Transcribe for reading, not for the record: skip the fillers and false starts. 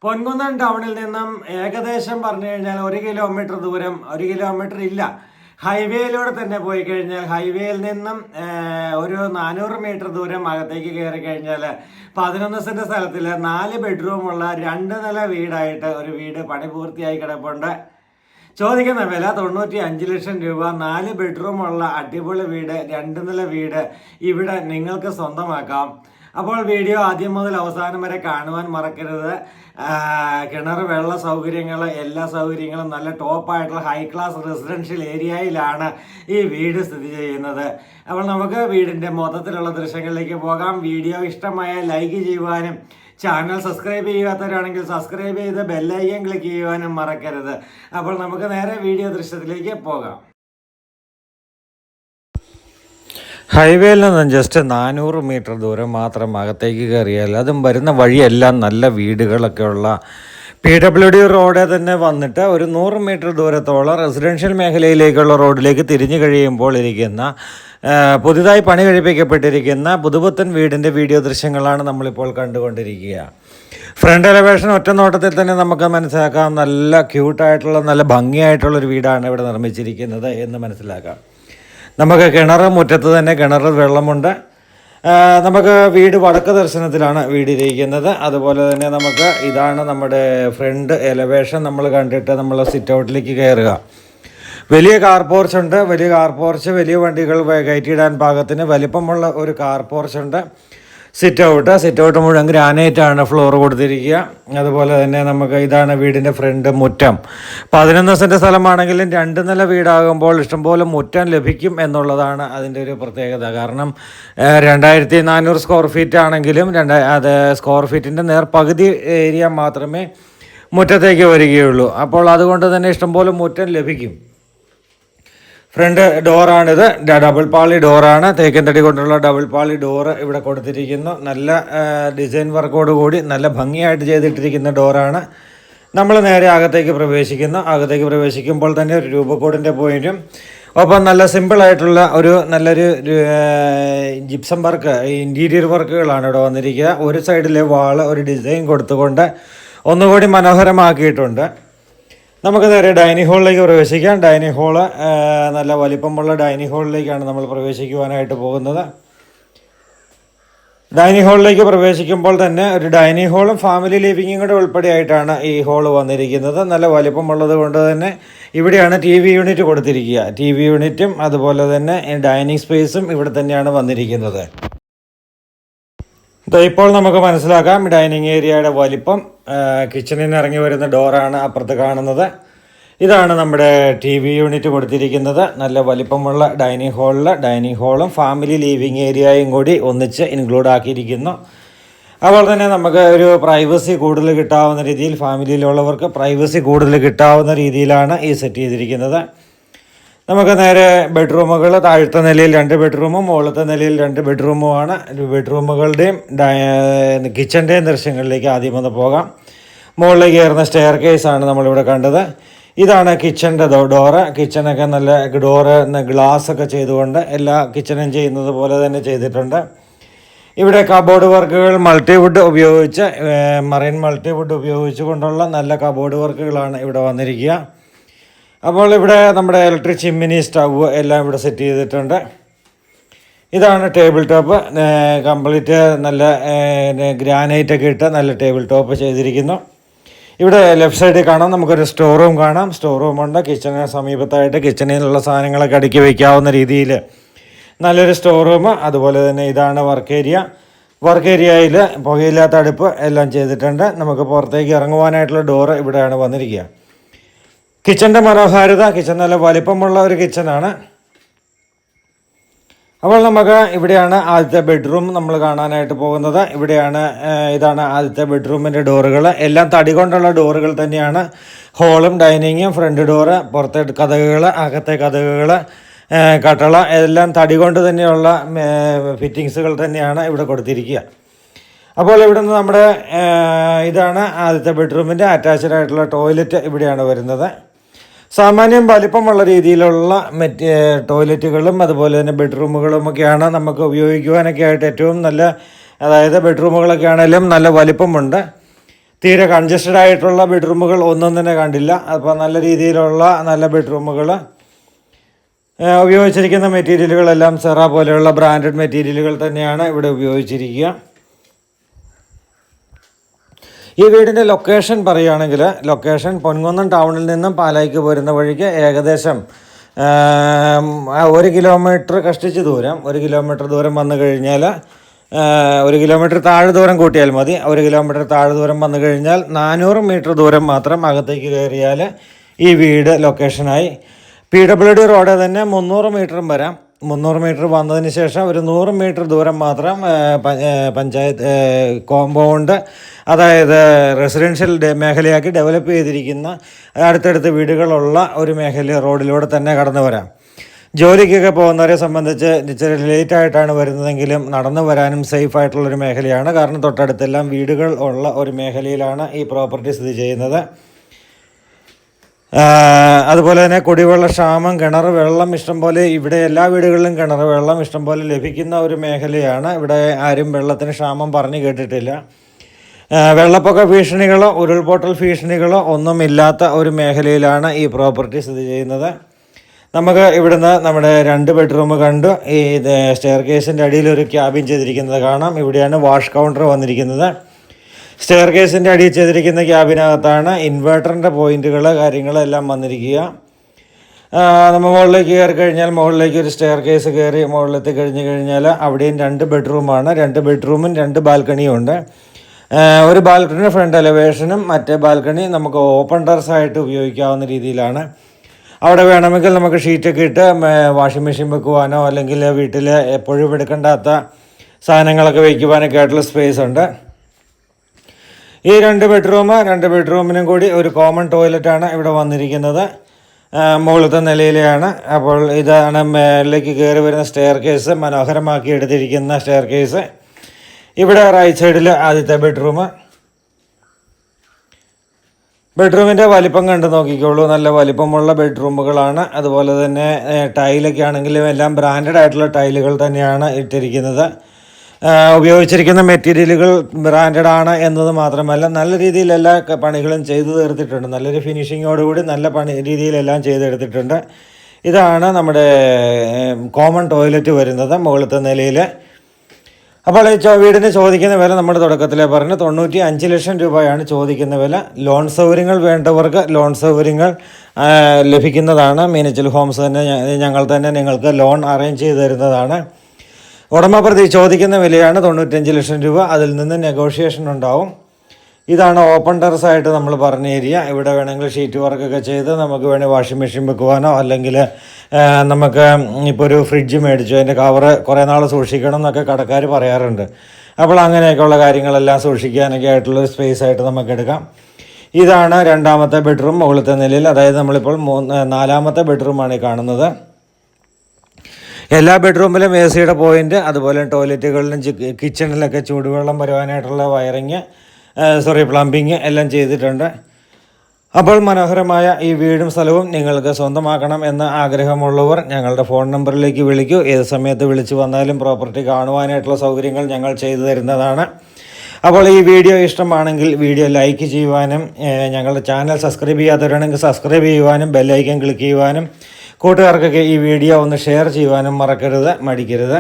പൊൻകുന്നം ടൗണിൽ നിന്നും ഏകദേശം പറഞ്ഞു കഴിഞ്ഞാൽ 1 കിലോമീറ്റർ ദൂരം, 1 കിലോമീറ്റർ ഇല്ല, ഹൈവേയിലൂടെ തന്നെ പോയി കഴിഞ്ഞാൽ ഹൈവേയിൽ നിന്നും ഒരു 400 മീറ്റർ ദൂരം അകത്തേക്ക് കയറി കഴിഞ്ഞാൽ 11 സെന്റ് സ്ഥലത്തിൽ 4 ബെഡ്റൂമുള്ള 2 നില വീടായിട്ട് ഒരു വീട് പണി പൂർത്തിയായി കിടപ്പുണ്ട്. ചോദിക്കുന്ന വില 95 ലക്ഷം രൂപ. 4 ബെഡ്റൂമുള്ള അടിപൊളി വീട്, 2 നില വീട് ഇവിടെ നിങ്ങൾക്ക് സ്വന്തമാക്കാം. അപ്പോൾ വീഡിയോ ആദ്യം മുതൽ അവസാനം വരെ കാണുവാൻ മറക്കരുത്. കിണർ, വെള്ള സൗകര്യങ്ങൾ, എല്ലാ സൗകര്യങ്ങളും നല്ല ടോപ്പായിട്ടുള്ള ഹൈ ക്ലാസ് റെസിഡൻഷ്യൽ ഏരിയയിലാണ് ഈ വീട് സ്ഥിതി ചെയ്യുന്നത്. അപ്പോൾ നമുക്ക് വീടിൻ്റെ മൊത്തത്തിലുള്ള ദൃശ്യങ്ങളിലേക്ക് പോകാം. വീഡിയോ ഇഷ്ടമായ ലൈക്ക് ചെയ്യുവാനും ചാനൽ സബ്സ്ക്രൈബ് ചെയ്യാത്തവരാണെങ്കിൽ സബ്സ്ക്രൈബ് ചെയ്ത് ബെല്ലൈക്കൻ ക്ലിക്ക് ചെയ്യുവാനും മറക്കരുത്. അപ്പോൾ നമുക്ക് നേരെ വീഡിയോ ദൃശ്യത്തിലേക്ക് പോകാം. ഹൈവേയിൽ നിന്നും ജസ്റ്റ് 400 മീറ്റർ ദൂരം മാത്രം അകത്തേക്ക് കയറിയാൽ അതും വരുന്ന വഴിയെല്ലാം നല്ല വീടുകളൊക്കെ ഉള്ള PWD റോഡ് തന്നെ വന്നിട്ട് ഒരു 100 മീറ്റർ ദൂരത്തോളം റെസിഡൻഷ്യൽ മേഖലയിലേക്കുള്ള റോഡിലേക്ക് തിരിഞ്ഞു കഴിയുമ്പോൾ ഇരിക്കുന്ന പുതുതായി പണി കഴിപ്പിക്കപ്പെട്ടിരിക്കുന്ന പുതുപുത്തൻ വീടിൻ്റെ വീഡിയോ ദൃശ്യങ്ങളാണ് നമ്മളിപ്പോൾ കണ്ടുകൊണ്ടിരിക്കുക. ഫ്രണ്ട് എലവേഷൻ ഒറ്റ നോട്ടത്തിൽ തന്നെ നമുക്ക് മനസ്സിലാക്കാം. നല്ല ക്യൂട്ടായിട്ടുള്ള, നല്ല ഭംഗിയായിട്ടുള്ളൊരു വീടാണ് ഇവിടെ നിർമ്മിച്ചിരിക്കുന്നത് എന്ന് മനസ്സിലാക്കാം. നമുക്ക് കിണർ, മുറ്റത്ത് തന്നെ കിണർ, വെള്ളമുണ്ട്. നമുക്ക് വീട് വടക്ക് ദർശനത്തിലാണ് വീടിരിക്കുന്നത്. അതുപോലെ തന്നെ നമുക്ക് ഇതാണ് നമ്മുടെ ഫ്രണ്ട് എലവേഷൻ. നമ്മൾ കണ്ടിട്ട് നമ്മൾ സിറ്റ് ഔട്ടിലേക്ക് കയറുക. വലിയ കാർ പോർച്ച് ഉണ്ട്. വലിയ കാർ പോർച്ച്, വലിയ വണ്ടികൾ കയറ്റിയിടാൻ പാകത്തിന് വലിപ്പമുള്ള ഒരു കാർ പോർച്ച് ഉണ്ട്. സിറ്റ് ഔട്ട് മുഴുവൻ ഗ്രാനൈറ്റാണ് ഫ്ലോർ കൊടുത്തിരിക്കുക. അതുപോലെ തന്നെ നമുക്ക് ഇതാണ് വീടിൻ്റെ ഫ്രണ്ട് മുറ്റം. 11 സെൻറ്റ് സ്ഥലമാണെങ്കിലും 2 നില വീടാകുമ്പോൾ ഇഷ്ടംപോലെ മുറ്റം ലഭിക്കും എന്നുള്ളതാണ് അതിൻ്റെ ഒരു പ്രത്യേകത. കാരണം 2400 സ്ക്വയർ ഫീറ്റ് ആണെങ്കിലും അത് സ്ക്വയർ ഫീറ്റിൻ്റെ പകുതി ഏരിയ മാത്രമേ മുറ്റത്തേക്ക് വരികയുള്ളൂ. അപ്പോൾ അതുകൊണ്ട് തന്നെ ഇഷ്ടംപോലെ മുറ്റം ലഭിക്കും. ഫ്രണ്ട് ഡോറാണിത്, ഡബിൾ പാളി ഡോറാണ്. തേക്കൻ തടി കൊണ്ടുള്ള ഡബിൾ പാളി ഡോറ് ഇവിടെ കൊടുത്തിരിക്കുന്നു. നല്ല ഡിസൈൻ വർക്കോട് കൂടി നല്ല ഭംഗിയായിട്ട് ചെയ്തിട്ടിരിക്കുന്ന ഡോറാണ്. നമ്മൾ നേരെ അകത്തേക്ക് പ്രവേശിക്കുമ്പോൾ തന്നെ ഒരു രൂപക്കോടിൻ്റെ പോയിൻറ്റും ഒപ്പം നല്ല സിമ്പിളായിട്ടുള്ള നല്ലൊരു ജിപ്സം വർക്ക്, ഇൻറ്റീരിയർ വർക്കുകളാണ് ഇവിടെ വന്നിരിക്കുക. ഒരു സൈഡിലെ വാള് ഒരു ഡിസൈൻ കൊടുത്തുകൊണ്ട് ഒന്നുകൂടി മനോഹരമാക്കിയിട്ടുണ്ട്. നമുക്ക് നേരെ ഡൈനിങ് ഹാളിലേക്ക് പ്രവേശിക്കാം. ഡൈനിങ് ഹാള് നല്ല വലിപ്പമുള്ള ഡൈനിങ് ഹാളിലേക്കാണ് നമ്മൾ പ്രവേശിക്കുവാനായിട്ട് പോകുന്നത്. ഡൈനിങ് ഹാളിലേക്ക് പ്രവേശിക്കുമ്പോൾ തന്നെ ഒരു ഡൈനിങ് ഹാളും ഫാമിലി ലിവിങ്ങും കൂടെ ഉൾപ്പെടെയായിട്ടാണ് ഈ ഹാള് വന്നിരിക്കുന്നത്. നല്ല വലിപ്പമുള്ളത് കൊണ്ട് തന്നെ ഇവിടെയാണ് TV യൂണിറ്റ് കൊടുത്തിരിക്കുക. TV യൂണിറ്റും അതുപോലെ തന്നെ ഡൈനിങ് സ്പേസും ഇവിടെ തന്നെയാണ് വന്നിരിക്കുന്നത്. ഇപ്പോൾ നമുക്ക് മനസ്സിലാക്കാം ഡൈനിങ് ഏരിയയുടെ വലിപ്പം. കിച്ചണിൽ നിന്ന് ഇറങ്ങി വരുന്ന ഡോറാണ് അപ്പുറത്ത് കാണുന്നത്. ഇതാണ് നമ്മുടെ TV യൂണിറ്റ് കൊടുത്തിരിക്കുന്നത്. നല്ല വലിപ്പമുള്ള ഡൈനിങ് ഹാളും ഫാമിലി ലിവിങ് ഏരിയയും കൂടി ഒന്നിച്ച് ഇൻക്ലൂഡ് ആക്കിയിരിക്കുന്നു. അതുപോലെ തന്നെ നമുക്ക് ഒരു പ്രൈവസി കൂടുതൽ കിട്ടാവുന്ന രീതിയിൽ, ഫാമിലിയിലുള്ളവർക്ക് പ്രൈവസി കൂടുതൽ കിട്ടാവുന്ന രീതിയിലാണ് ഈ സെറ്റ് ചെയ്തിരിക്കുന്നത്. നമുക്ക് നേരെ ബെഡ്റൂമുകൾ, താഴത്തെ നിലയിൽ 2 ബെഡ്റൂമും മുകളിലത്തെ നിലയിൽ 2 ബെഡ്റൂമുമാണ്. ബെഡ്റൂമുകളുടെയും കിച്ചൻ്റെയും ദൃശ്യങ്ങളിലേക്ക് ആദ്യം ഒന്ന് പോകാം. മുകളിലേക്ക് കയറുന്ന സ്റ്റെയർ കേസാണ് നമ്മളിവിടെ കണ്ടത്. ഇതാണ് കിച്ചൻ്റെ ഡോറ്. കിച്ചണൊക്കെ നല്ല ഡോറ് ഗ്ലാസ്സൊക്കെ ചെയ്തുകൊണ്ട് എല്ലാ കിച്ചണും ചെയ്യുന്നത് പോലെ തന്നെ ചെയ്തിട്ടുണ്ട്. ഇവിടെ കബോർഡ് വർക്കുകൾ മറൈൻ മൾട്ടിവുഡ് ഉപയോഗിച്ച് കൊണ്ടുള്ള നല്ല കബോർഡ് വർക്കുകളാണ് ഇവിടെ വന്നിരിക്കുക. അപ്പോൾ ഇവിടെ നമ്മുടെ ഇലക്ട്രിക് ചിമ്മിനി, സ്റ്റവ് എല്ലാം ഇവിടെ സെറ്റ് ചെയ്തിട്ടുണ്ട്. ഇതാണ് ടേബിൾ ടോപ്പ്. കംപ്ലീറ്റ് നല്ല ഗ്രാനൈറ്റൊക്കെ ഇട്ട് നല്ല ടേബിൾ ടോപ്പ് ചെയ്തിരിക്കുന്നു. ഇവിടെ ലെഫ്റ്റ് സൈഡിൽ കാണാം, നമുക്കൊരു സ്റ്റോർ റൂം കാണാം. സ്റ്റോർ റൂമുണ്ട്. കിച്ചണിന് സമീപത്തായിട്ട് കിച്ചണിലുള്ള സാധനങ്ങളൊക്കെ അടുക്കി വയ്ക്കാവുന്ന രീതിയിൽ നല്ലൊരു സ്റ്റോർ റൂം. അതുപോലെ തന്നെ ഇതാണ് വർക്ക് ഏരിയയിൽ പുകയില്ലാത്ത അടുപ്പ് എല്ലാം ചെയ്തിട്ടുണ്ട്. നമുക്ക് പുറത്തേക്ക് ഇറങ്ങുവാനായിട്ടുള്ള ഡോറ് ഇവിടെയാണ് വന്നിരിക്കുക. കിച്ചൻ്റെ മനോഹാരിത, കിച്ചൺ നല്ല വലിപ്പമുള്ള ഒരു കിച്ചനാണ്. അപ്പോൾ നമുക്ക് ഇവിടെയാണ് ആദ്യത്തെ ബെഡ്റൂം നമ്മൾ കാണാനായിട്ട് പോകുന്നത്. ഇതാണ് ആദ്യത്തെ ബെഡ്റൂമിൻ്റെ ഡോറുകൾ. എല്ലാം തടി കൊണ്ടുള്ള ഡോറുകൾ തന്നെയാണ്. ഹോളും ഡൈനിങ്ങും, ഫ്രണ്ട് ഡോറ്, പുറത്തെ കതകുകൾ, അകത്തെ കതകുകൾ, കട്ടള എല്ലാം തടി കൊണ്ട് തന്നെയുള്ള ഫിറ്റിങ്സുകൾ തന്നെയാണ് ഇവിടെ കൊടുത്തിരിക്കുക. അപ്പോൾ ഇവിടെ നിന്ന് നമ്മുടെ ഇതാണ് ആദ്യത്തെ ബെഡ്റൂമിൻ്റെ അറ്റാച്ച്ഡ് ആയിട്ടുള്ള ടോയ്ലറ്റ് ഇവിടെയാണ് വരുന്നത്. സാമാന്യം വലിപ്പമുള്ള രീതിയിലുള്ള ടോയ്ലറ്റുകളും അതുപോലെ തന്നെ ബെഡ്റൂമുകളുമൊക്കെയാണ് നമുക്ക് ഉപയോഗിക്കുവാനൊക്കെ ആയിട്ട് ഏറ്റവും നല്ല. അതായത് ബെഡ്റൂമുകളൊക്കെ ആണെങ്കിലും നല്ല വലിപ്പമുണ്ട്. തീരെ കൺജസ്റ്റഡ് ആയിട്ടുള്ള ബെഡ്റൂമുകൾ ഒന്നും തന്നെ കണ്ടില്ല. അപ്പോൾ നല്ല രീതിയിലുള്ള നല്ല ബെഡ്റൂമുകൾ. ഉപയോഗിച്ചിരിക്കുന്ന മെറ്റീരിയലുകളെല്ലാം സെറ പോലെയുള്ള ബ്രാൻഡഡ് മെറ്റീരിയലുകൾ തന്നെയാണ് ഇവിടെ ഉപയോഗിച്ചിരിക്കുക. ഈ വീടിൻ്റെ ലൊക്കേഷൻ പറയുകയാണെങ്കിൽ, ലൊക്കേഷൻ പൊൻകുന്നം ടൗണിൽ നിന്നും പാലായിക്ക് പോരുന്ന വഴിക്ക് ഏകദേശം 1 കിലോമീറ്റർ കഷ്ടിച്ച് ദൂരം, 1 കിലോമീറ്റർ ദൂരം വന്നു കഴിഞ്ഞാൽ 1 കിലോമീറ്റർ താഴെ ദൂരം കൂട്ടിയാൽ മതി. 1 കിലോമീറ്റർ താഴെ ദൂരം വന്നു കഴിഞ്ഞാൽ 400 മീറ്റർ ദൂരം മാത്രം അകത്തേക്ക് കയറിയാൽ ഈ വീട് ലൊക്കേഷനായി. PWD റോഡ് തന്നെ 300 മീറ്ററും വരാം. 300 മീറ്റർ വന്നതിന് ശേഷം ഒരു 100 മീറ്റർ ദൂരം മാത്രം പഞ്ചായത്ത് കോമ്പൗണ്ട്, അതായത് റെസിഡൻഷ്യൽ മേഖലയാക്കി ഡെവലപ്പ് ചെയ്തിരിക്കുന്ന അടുത്തടുത്ത് വീടുകളുള്ള ഒരു മേഖല റോഡിലൂടെ തന്നെ കടന്നു വരാം. ജോലിക്കൊക്കെ പോകുന്നവരെ സംബന്ധിച്ച് ഇച്ചിരി ലേറ്റായിട്ടാണ് വരുന്നതെങ്കിലും നടന്നു വരാനും സേഫ് ആയിട്ടുള്ളൊരു മേഖലയാണ്. കാരണം തൊട്ടടുത്തെല്ലാം വീടുകൾ ഉള്ള ഒരു മേഖലയിലാണ് ഈ പ്രോപ്പർട്ടി സ്ഥിതി ചെയ്യുന്നത്. അതുപോലെ തന്നെ കുടിവെള്ള ക്ഷാമം, കിണർ വെള്ളം ഇഷ്ടംപോലെ, ഇവിടെ എല്ലാ വീടുകളിലും കിണർ വെള്ളം ഇഷ്ടംപോലെ ലഭിക്കുന്ന ഒരു മേഖലയാണ്. ഇവിടെ ആരും വെള്ളത്തിന് ക്ഷാമം പറഞ്ഞു കേട്ടിട്ടില്ല. വെള്ളപ്പൊക്ക ഭീഷണികളോ ഉരുൾപൊട്ടൽ ഭീഷണികളോ ഒന്നുമില്ലാത്ത ഒരു മേഖലയിലാണ് ഈ പ്രോപ്പർട്ടി സ്ഥിതി ചെയ്യുന്നത്. നമുക്ക് ഇവിടുന്ന് നമ്മുടെ 2 ബെഡ്റൂം കണ്ടു. ഈ സ്റ്റെയർ കേസിൻ്റെ അടിയിൽ ഒരു ക്യാബിൻ ചെയ്തിരിക്കുന്നത് കാണാം. ഇവിടെയാണ് വാഷ് കൗണ്ടർ വന്നിരിക്കുന്നത്. സ്റ്റെയർ കേസിൻ്റെ അടിയിൽ ചെയ്തിരിക്കുന്ന ക്യാബിനകത്താണ് ഇൻവേർട്ടറിൻ്റെ പോയിൻറ്റുകൾ കാര്യങ്ങളെല്ലാം വന്നിരിക്കുക. നമ്മൾ മുകളിലേക്ക് കയറി കഴിഞ്ഞാൽ മുകളിലേക്ക് ഒരു സ്റ്റെയർ കേസ് കയറി മുകളിലെത്തി കഴിഞ്ഞാൽ അവിടെയും 2 ബെഡ്റൂമാണ്. 2 ബെഡ്റൂമും 2 ബാൽക്കണിയും ഉണ്ട്. ഒരു ബാൽക്കണി ഫ്രണ്ട് എലവേഷനും മറ്റേ ബാൽക്കണി നമുക്ക് ഓപ്പൺ ടെറസ് ആയിട്ട് ഉപയോഗിക്കാവുന്ന രീതിയിലാണ്. അവിടെ വേണമെങ്കിൽ നമുക്ക് ഷീറ്റൊക്കെ ഇട്ട് വാഷിംഗ് മെഷീൻ വെക്കുവാനോ അല്ലെങ്കിൽ വീട്ടിൽ എപ്പോഴും എടുക്കേണ്ടാത്ത സാധനങ്ങളൊക്കെ വയ്ക്കുവാനൊക്കെ ആയിട്ടുള്ള സ്പേസ് ഉണ്ട്. ഈ 2 ബെഡ്റൂമിനും കൂടി ഒരു കോമൺ ടോയ്ലറ്റാണ് ഇവിടെ വന്നിരിക്കുന്നത്. മുകളിലത്തെ നിലയിലെയാണ്. അപ്പോൾ ഇതാണ് മേളിലേക്ക് കയറി വരുന്ന സ്റ്റെയർ കേസ്, മനോഹരമാക്കി എടുത്തിരിക്കുന്ന സ്റ്റെയർ കേസ്. ഇവിടെ റൈറ്റ് സൈഡിൽ ആദ്യത്തെ ബെഡ്റൂമിൻ്റെ വലിപ്പം കണ്ട് നോക്കിക്കോളൂ. നല്ല വലിപ്പമുള്ള ബെഡ്റൂമുകളാണ്. അതുപോലെ തന്നെ ടൈലൊക്കെ ആണെങ്കിലും എല്ലാം ബ്രാൻഡഡ് ആയിട്ടുള്ള ടൈലുകൾ തന്നെയാണ് ഇട്ടിരിക്കുന്നത്. ഉപയോഗിച്ചിരിക്കുന്ന മെറ്റീരിയലുകൾ ബ്രാൻഡഡ് ആണ് എന്നത് മാത്രമല്ല നല്ല രീതിയിൽ എല്ലാ പണികളും ചെയ്തു തീർത്തിട്ടുണ്ട്. നല്ലൊരു ഫിനിഷിങ്ങോടുകൂടി നല്ല രീതിയിലെല്ലാം ചെയ്തെടുത്തിട്ടുണ്ട്. ഇതാണ് നമ്മുടെ കോമൺ ടോയ്ലറ്റ് വരുന്നത് മുകളിലത്തെ നിലയിൽ. അപ്പോൾ ഈ വീടിന് ചോദിക്കുന്ന വില നമ്മൾ തുടക്കത്തിലേ പറഞ്ഞു 95 ലക്ഷം രൂപയാണ് ചോദിക്കുന്ന വില. ലോൺ സൗകര്യങ്ങൾ വേണ്ടവർക്ക് ലോൺ സൗകര്യങ്ങൾ ലഭിക്കുന്നതാണ്. മീനച്ചിൽ ഹോംസ് തന്നെ ഞങ്ങൾ തന്നെ നിങ്ങൾക്ക് ലോൺ അറേഞ്ച് ചെയ്ത് തരുന്നതാണ്. ഉടമ പ്രതി ചോദിക്കുന്ന വിലയാണ് 95 ലക്ഷം രൂപ. അതിൽ നിന്ന് നെഗോഷിയേഷൻ ഉണ്ടാവും. ഇതാണ് ഓപ്പൺ ടെറസായിട്ട് നമ്മൾ പറഞ്ഞ ഏരിയ. ഇവിടെ വേണമെങ്കിൽ ഷീറ്റ് വർക്കൊക്കെ ചെയ്ത് നമുക്ക് വേണമെങ്കിൽ വാഷിംഗ് മെഷീൻ വെക്കുവാനോ അല്ലെങ്കിൽ നമുക്ക് ഇപ്പോൾ ഒരു ഫ്രിഡ്ജ് മേടിച്ചു അതിൻ്റെ കവറ് കുറേ നാൾ സൂക്ഷിക്കണം എന്നൊക്കെ കടക്കാർ പറയാറുണ്ട്. അപ്പോൾ അങ്ങനെയൊക്കെയുള്ള കാര്യങ്ങളെല്ലാം സൂക്ഷിക്കാനൊക്കെ ആയിട്ടുള്ളൊരു സ്പേസ് ആയിട്ട് നമുക്ക് എടുക്കാം. ഇതാണ് 2ാമത്തെ ബെഡ്റൂം മുകളിലത്തെ നിലയിൽ. അതായത് നമ്മളിപ്പോൾ 4ാമത്തെ ബെഡ്റൂമാണ് ഈ കാണുന്നത്. എല്ലാ ബെഡ്റൂമിലും AC-യുടെ പോയിൻ്റ്, അതുപോലെ ടോയ്ലറ്റുകളിലും കിച്ചണിലൊക്കെ ചൂടുവെള്ളം വരുവാനായിട്ടുള്ള വയറിങ് പ്ലംബിങ് എല്ലാം ചെയ്തിട്ടുണ്ട്. അപ്പോൾ മനോഹരമായ ഈ വീടും സ്ഥലവും നിങ്ങൾക്ക് സ്വന്തമാക്കണം എന്ന ആഗ്രഹമുള്ളവർ ഞങ്ങളുടെ ഫോൺ നമ്പറിലേക്ക് വിളിക്കൂ. ഏത് സമയത്ത് വിളിച്ചു വന്നാലും പ്രോപ്പർട്ടി കാണുവാനായിട്ടുള്ള സൗകര്യങ്ങൾ ഞങ്ങൾ ചെയ്തു തരുന്നതാണ്. അപ്പോൾ ഈ വീഡിയോ ഇഷ്ടമാണെങ്കിൽ വീഡിയോ ലൈക്ക് ചെയ്യുവാനും ഞങ്ങളുടെ ചാനൽ സബ്സ്ക്രൈബ് ചെയ്യാത്തവരാണെങ്കിൽ സബ്സ്ക്രൈബ് ചെയ്യുവാനും ബെല്ലൈക്കൻ ക്ലിക്ക് ചെയ്യുവാനും കൂട്ടുകാർക്കൊക്കെ ഈ വീഡിയോ ഒന്ന് ഷെയർ ചെയ്യുവാനും മടിക്കരുത്.